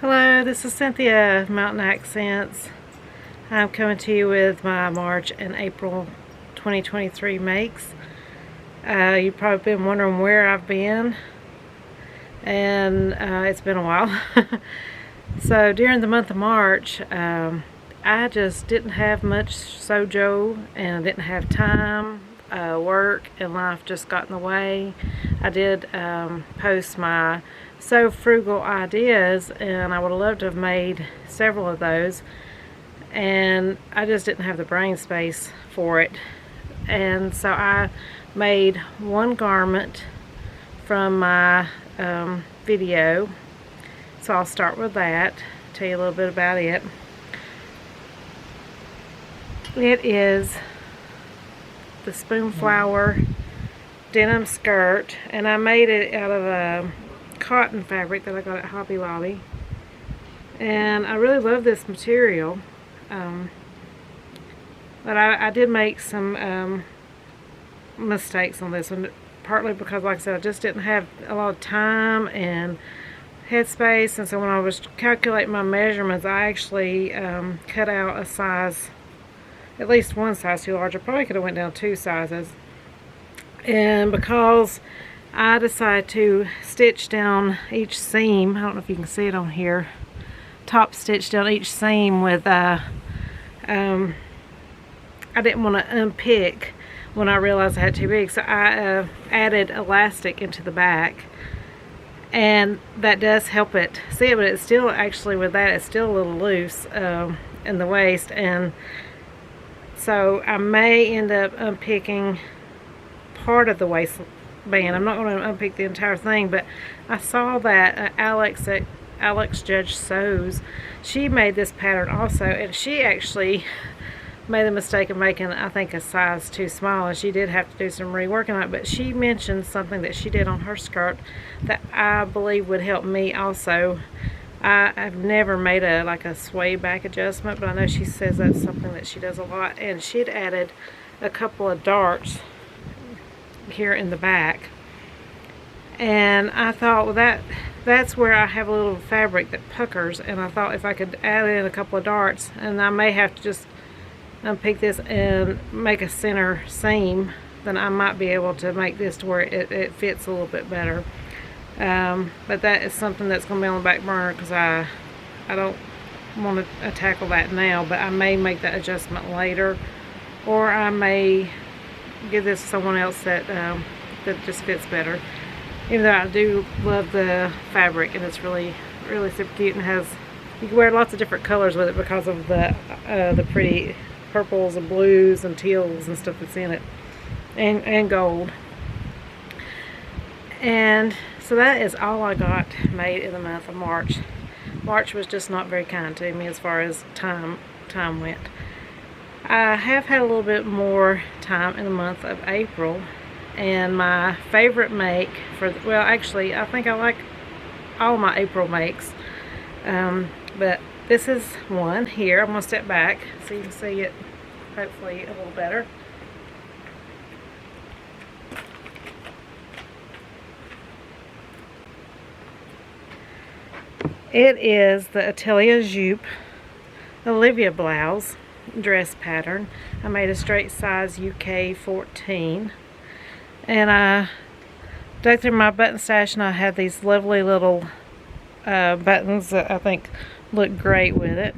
Hello, this is Cynthia, Mountain Accents. I'm coming to you with my March and April 2023 makes. You've probably been wondering where I've been, and it's been a while. So during the month of March, I just didn't have much sojo, and I didn't have time. Work and life just got in the way. I did post my Sew Frugal ideas, and I would have loved to have made several of those, and I just didn't have the brain space for it. And so I made one garment from my video, so I'll start with that, tell you a little bit about it. It is the Spoonflower Denim Skirt, and I made it out of a cotton fabric that I got at Hobby Lobby, and I really love this material, but I did make some mistakes on this one, partly because, like I said, I just didn't have a lot of time and headspace, and so when I was calculating my measurements, I actually cut out a size, at least one size too large. I probably could have went down 2 sizes. And because I decided to stitch down each seam, I don't know if you can see it on here, top stitch down each seam with I didn't want to unpick when I realized I had too big, so I added elastic into the back, and that does help it. See, but it's still, actually with that, it's still a little loose in the waist, and so I may end up unpicking part of the waistband. I'm not going to unpick the entire thing, but I saw that Alex Judge Sews, she made this pattern also, and she actually made the mistake of making, I think, a size too small, and she did have to do some reworking on it, but she mentioned something that she did on her skirt that I believe would help me also. I've never made like a sway back adjustment, but I know she says that's something that she does a lot, and she'd added a couple of darts here in the back, and I thought, well, that's where I have a little fabric that puckers, and I thought if I could add in a couple of darts, and I may have to just unpick this and make a center seam, then I might be able to make this to where it fits a little bit better. But that is something that's going to be on the back burner, because I don't want to tackle that now, but I may make that adjustment later, or I may give this to someone else that just fits better. Even though I do love the fabric, and it's really super cute, and you can wear lots of different colors with it because of the pretty purples and blues and teals and stuff that's in it, and gold. And so that is all I got made in the month of March. March was just not very kind to me as far as time went. I have had a little bit more time in the month of April, and my favorite make well, actually, I think I like all my April makes, but this is one here. I'm going to step back so you can see it hopefully a little better. It is the Atelier Jupe Olivia Blouse dress pattern. I made a straight size UK 14, and I dug through my button stash, and I had these lovely little buttons that I think look great with it.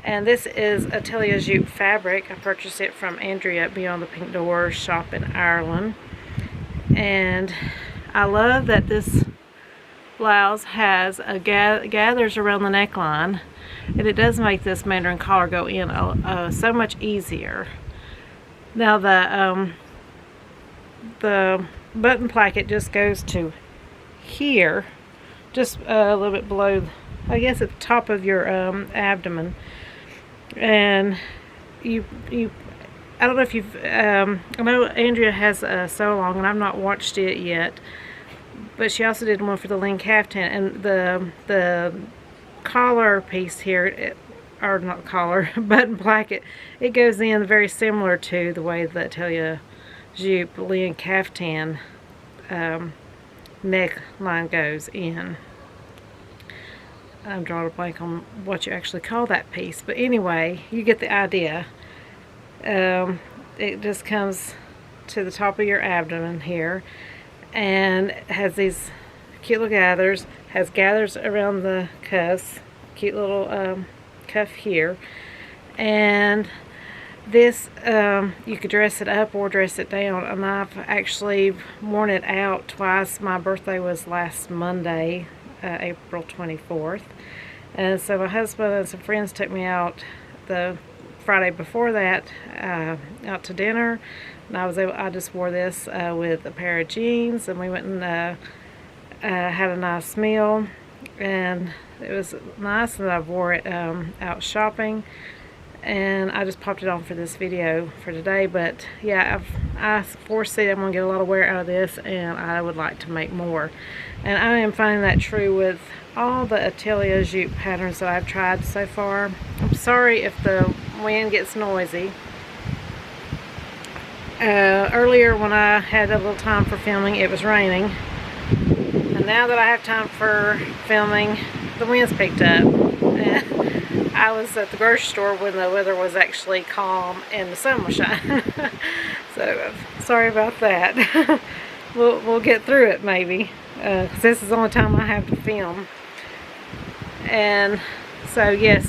And this is Atelier Jupe fabric. I purchased it from Andrea at Beyond the Pink Door shop in Ireland, and I love that this blouse has a gathers around the neckline, and it does make this mandarin collar go in so much easier. Now the button placket just goes to here, just a little bit below, I guess, at the top of your abdomen. And I don't know if you've I know Andrea has a sew along, and I've not watched it yet, but she also did one for the lean caftan, and the collar piece here, or not collar, button placket, it goes in very similar to the way the Atelier Jupe lean caftan neckline goes in. I'm drawing a blank on what you actually call that piece, but anyway, you get the idea. It just comes to the top of your abdomen here, and has these cute little gathers, has gathers around the cuffs, cute little cuff here, and this you could dress it up or dress it down, and I've actually worn it out twice. My birthday was last Monday, April 24th, and so my husband and some friends took me out the Friday before that out to dinner, and I just wore this with a pair of jeans, and we went and had a nice meal, and it was nice, and I wore it out shopping, and I just popped it on for this video for today. But yeah, I foresee I'm going to get a lot of wear out of this, and I would like to make more, and I am finding that true with all the Atelier Jupe patterns that I've tried so far. I'm sorry if the wind gets noisy. Earlier when I had a little time for filming, it was raining, and now that I have time for filming, the wind's picked up. And I was at the grocery store when the weather was actually calm and the sun was shining. So sorry about that. We'll get through it maybe, because this is the only time I have to film. And so yes,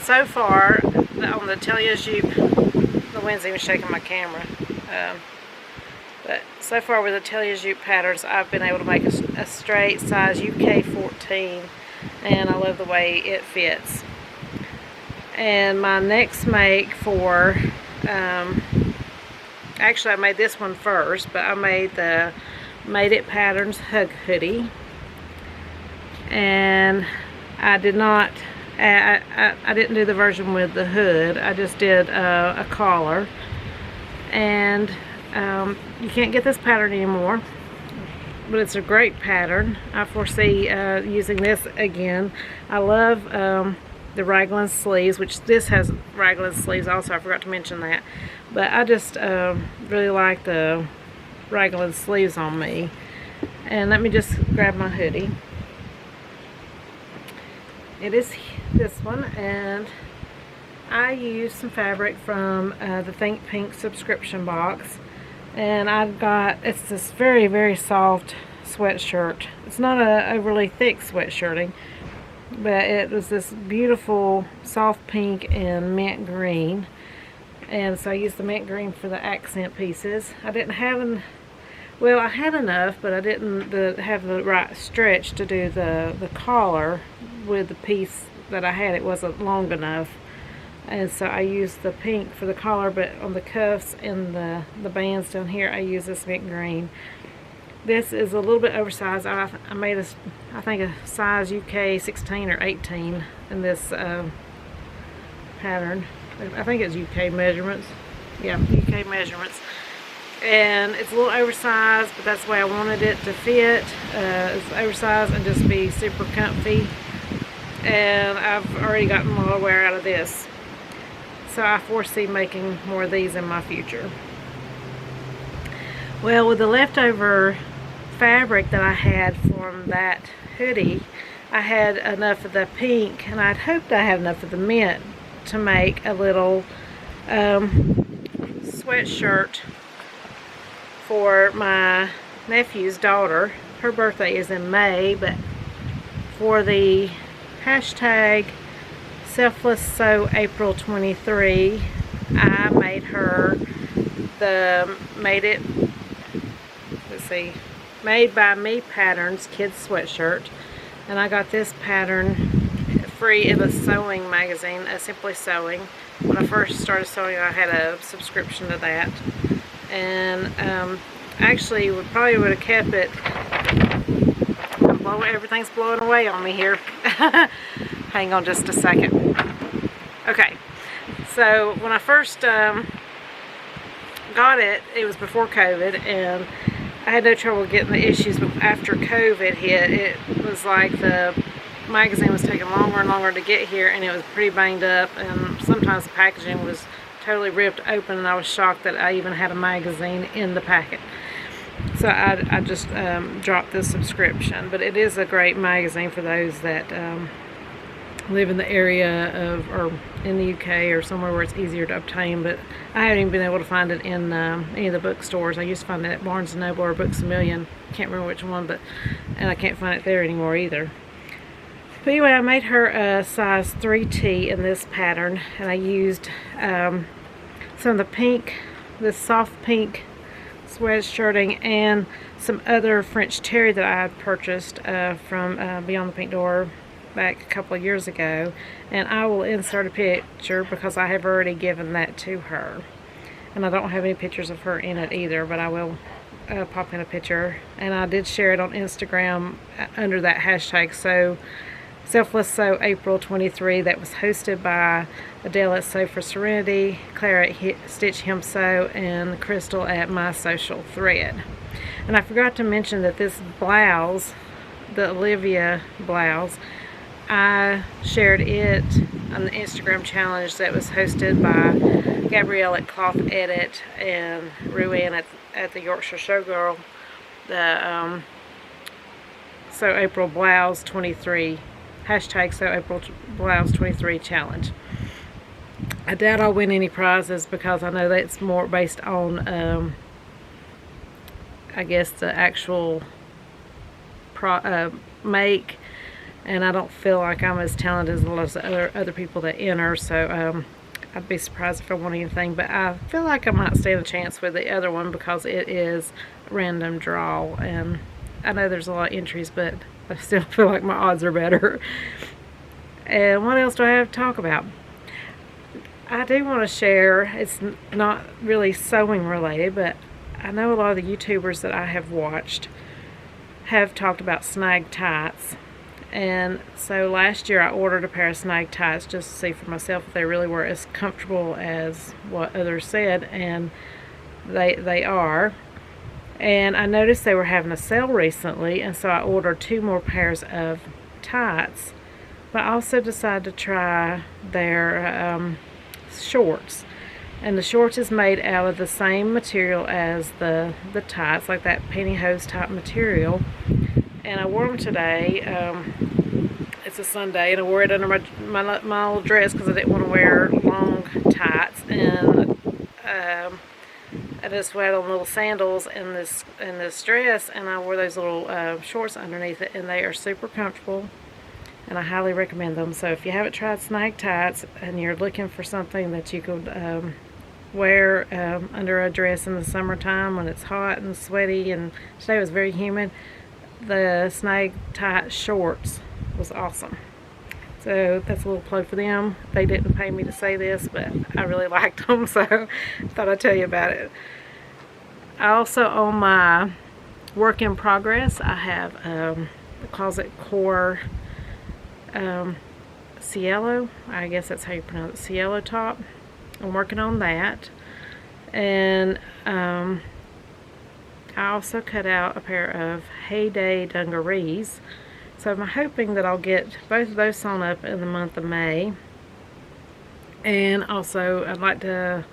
so far on the Atelier Jupe, the wind's even shaking my camera, but so far with the Atelier Jupe patterns, I've been able to make a straight size UK 14, and I love the way it fits. And my next make for, actually I made this one first, but I made the Made It Patterns Hug Hoodie, and I did not, I didn't do the version with the hood. I just did a collar, and you can't get this pattern anymore, but it's a great pattern. I foresee using this again. I love the raglan sleeves, which this has raglan sleeves also, I forgot to mention that, but I just really like the raglan sleeves on me. And let me just grab my hoodie. It is this one, and I used some fabric from the Think Pink subscription box, and I've got, it's this very, very soft sweatshirt. It's not a really thick sweatshirting, but it was this beautiful soft pink and mint green, and so I used the mint green for the accent pieces. I didn't have well, I had enough, but I didn't have the right stretch to do the collar with the piece that I had. It wasn't long enough, and so I used the pink for the collar, but on the cuffs and the bands down here, I used this mint green. This is a little bit oversized. I made I think a size UK 16 or 18 in this pattern. I think it's UK measurements. Yeah, UK measurements. And it's a little oversized, but that's the way I wanted it to fit. It's oversized and just be super comfy, and I've already gotten a lot of wear out of this, so I foresee making more of these in my future. Well, with the leftover fabric that I had from that hoodie, I had enough of the pink, and I'd hoped I had enough of the mint to make a little sweatshirt for my nephew's daughter. Her birthday is in May, but for the hashtag Selfless Sew April 23, I made her the Made by Me Patterns kids sweatshirt, and I got this pattern free in a sewing magazine, Simply Sewing. When I first started sewing, I had a subscription to that, and actually probably would have kept it. Everything's blowing away on me here. Hang on just a second. Okay, so when I first got it, it was before COVID, and I had no trouble getting the issues, but after COVID hit, it was like the magazine was taking longer and longer to get here, and it was pretty banged up, and sometimes the packaging was totally ripped open, and I was shocked that I even had a magazine in the packet. So I just dropped this subscription, but it is a great magazine for those that live in the area of, or in the UK or somewhere where it's easier to obtain, but I haven't even been able to find it in any of the bookstores. I used to find it at Barnes & Noble or Books A Million. Can't remember which one, and I can't find it there anymore either. But anyway, I made her a size 3T in this pattern, and I used some of the pink, this soft pink sweatshirting, and some other French terry that I had purchased from Beyond the Pink Door back a couple of years ago, and I will insert a picture because I have already given that to her, and I don't have any pictures of her in it either, but I will pop in a picture, and I did share it on Instagram under that hashtag Selfless Sew April 23 that was hosted by Adele Sew4serenity, Clare at Stitch Hem Sew, and Crystal at My Social Thread. And I forgot to mention that this blouse, the Olivia blouse, I shared it on the Instagram challenge that was hosted by Gabrielle at Cloth Edit and Ruan at the Yorkshire Showgirl, the Sew April Blouse 23, hashtag Sew April Blouse 23 challenge. I doubt I'll win any prizes because I know that's more based on I guess the actual make, and I don't feel like I'm as talented as a lot of other people that enter, so I'd be surprised if I won anything, but I feel like I might stand a chance with the other one because it is random draw, and I know there's a lot of entries, but I still feel like my odds are better. And what else do I have to talk about? I do want to share, it's not really sewing related, but I know a lot of the YouTubers that I have watched have talked about Snag tights. And so last year I ordered a pair of Snag tights just to see for myself if they really were as comfortable as what others said, and they are. And I noticed they were having a sale recently, and so I ordered 2 more pairs of tights. But I also decided to try their shorts. And the shorts is made out of the same material as the tights, like that pantyhose type material. And I wore them today. It's a Sunday, and I wore it under my little dress because I didn't want to wear long tights. And I just had on little sandals in this dress, and I wore those little shorts underneath it, and they are super comfortable, and I highly recommend them. So if you haven't tried Snag tights and you're looking for something that you could wear under a dress in the summertime when it's hot and sweaty, and today was very humid, the Snag tight shorts was awesome. So that's a little plug for them. They didn't pay me to say this, but I really liked them, so I thought I'd tell you about it. I also, on my work in progress, I have the Closet Core Cielo, I guess that's how you pronounce it, Cielo top. I'm working on that. And I also cut out a pair of Heyday dungarees. So I'm hoping that I'll get both of those sewn up in the month of May. And also I'd like to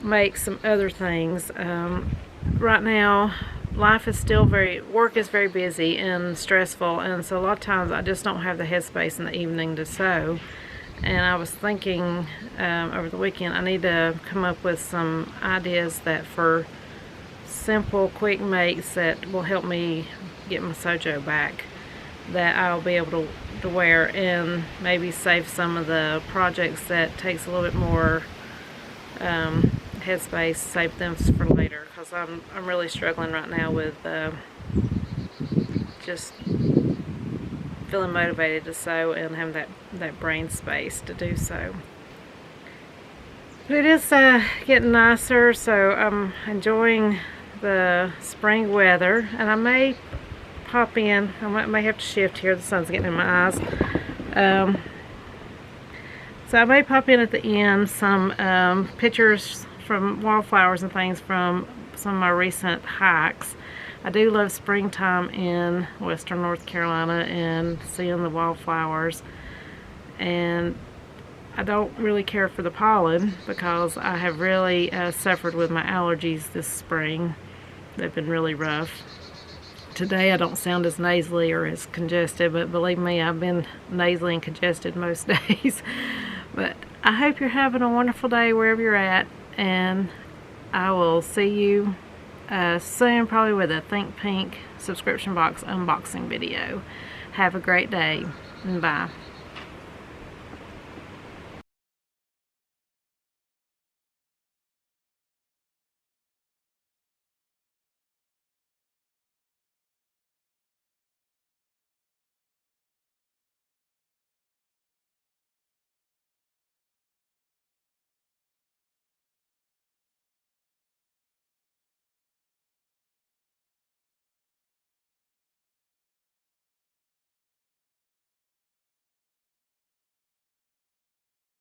make some other things. Right now life is still work is very busy and stressful, and so a lot of times I just don't have the headspace in the evening to sew. And I was thinking over the weekend I need to come up with some ideas that for simple quick makes that will help me get my sojo back, that I'll be able to wear, and maybe save some of the projects that takes a little bit more headspace, save them for later, because I'm really struggling right now with just feeling motivated to sew and having that brain space to do so. But it is getting nicer, so I'm enjoying the spring weather, and I may pop in, I may have to shift here, the sun's getting in my eyes, so I may pop in at the end some pictures from wildflowers and things from some of my recent hikes. I do love springtime in western North Carolina and seeing the wildflowers, and I don't really care for the pollen because I have really suffered with my allergies this spring. They've been really rough. Today I don't sound as nasally or as congested, but believe me, I've been nasally and congested most days. But I hope you're having a wonderful day wherever you're at, and I will see you soon, probably with a Think Pink subscription box unboxing video. Have a great day, and bye.